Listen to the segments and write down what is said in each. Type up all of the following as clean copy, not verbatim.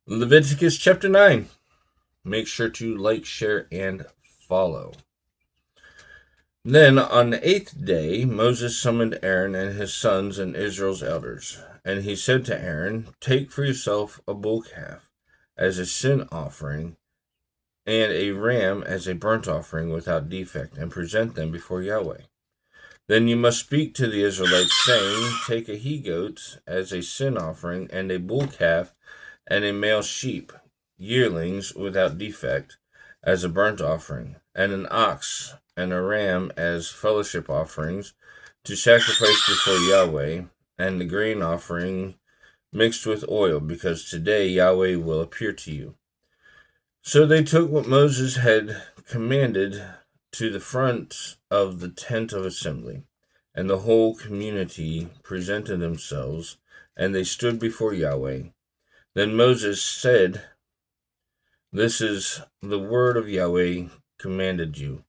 Leviticus chapter 9. Make sure to like, share, and follow. Then on the 8th day, Moses summoned Aaron and his sons and Israel's elders. And he said to Aaron, "Take for yourself a bull calf as a sin offering, and a ram as a burnt offering without defect, and present them before Yahweh. Then you must speak to the Israelites, saying, Take a he-goat as a sin offering, and a bull calf and a male sheep, yearlings without defect, as a burnt offering, and an ox and a ram as fellowship offerings, to sacrifice before Yahweh, and the grain offering mixed with oil, because today Yahweh will appear to you." So they took what Moses had commanded to the front of the tent of assembly, and the whole community presented themselves, and they stood before Yahweh. Then Moses said, "This is the word of Yahweh commanded you,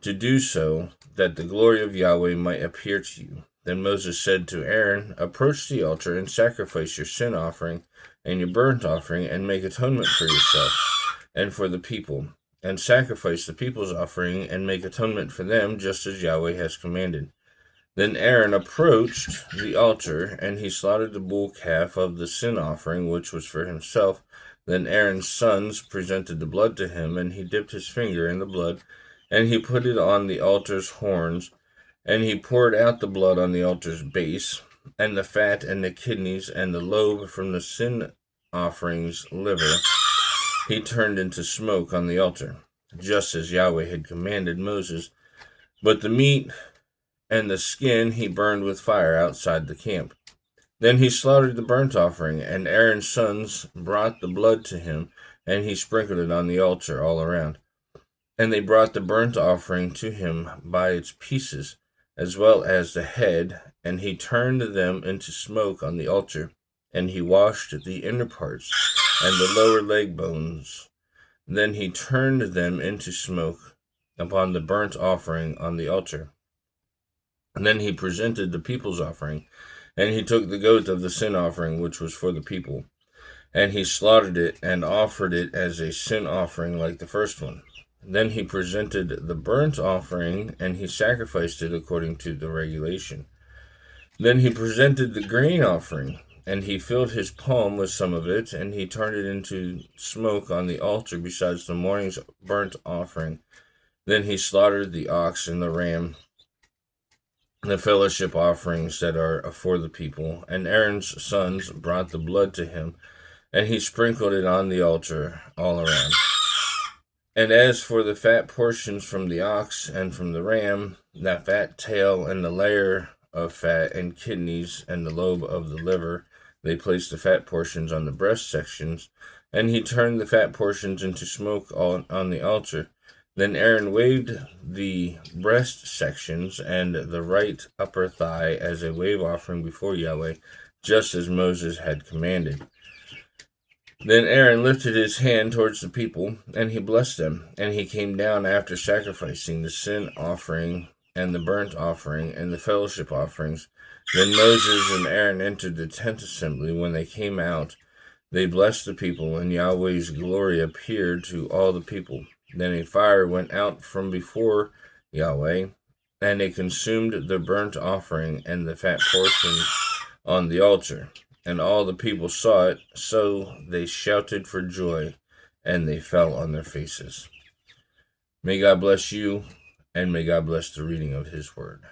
to do so, that the glory of Yahweh might appear to you." Then Moses said to Aaron, "Approach the altar and sacrifice your sin offering and your burnt offering, and make atonement for yourself and for the people, and sacrifice the people's offering and make atonement for them, just as Yahweh has commanded." Then Aaron approached the altar, and he slaughtered the bull calf of the sin offering, which was for himself. Then Aaron's sons presented the blood to him, and he dipped his finger in the blood, and he put it on the altar's horns, and he poured out the blood on the altar's base, and the fat and the kidneys and the lobe from the sin offering's liver he turned into smoke on the altar, just as Yahweh had commanded Moses. But the meat and the skin he burned with fire outside the camp. Then he slaughtered the burnt offering, and Aaron's sons brought the blood to him, and he sprinkled it on the altar all around. And they brought the burnt offering to him by its pieces, as well as the head, and he turned them into smoke on the altar, and he washed the inner parts and the lower leg bones. Then he turned them into smoke upon the burnt offering on the altar. And then he presented the people's offering, and he took the goat of the sin offering, which was for the people, and he slaughtered it and offered it as a sin offering like the first one. Then he presented the burnt offering, and he sacrificed it according to the regulation. Then he presented the grain offering, and he filled his palm with some of it, and he turned it into smoke on the altar besides the morning's burnt offering. Then he slaughtered the ox and the ram, the fellowship offerings that are for the people, and Aaron's sons brought the blood to him, and he sprinkled it on the altar all around. And as for the fat portions from the ox and from the ram, that fat tail and the layer of fat and kidneys and the lobe of the liver, they placed the fat portions on the breast sections, and he turned the fat portions into smoke on the altar. Then Aaron waved the breast sections and the right upper thigh as a wave offering before Yahweh, just as Moses had commanded. Then Aaron lifted his hand towards the people, and he blessed them, and he came down after sacrificing the sin offering and the burnt offering and the fellowship offerings. Then Moses and Aaron entered the tent assembly. When they came out, they blessed the people, and Yahweh's glory appeared to all the people. Then a fire went out from before Yahweh, and it consumed the burnt offering and the fat portions on the altar. And all the people saw it, so they shouted for joy, and they fell on their faces. May God bless you, and may God bless the reading of his word.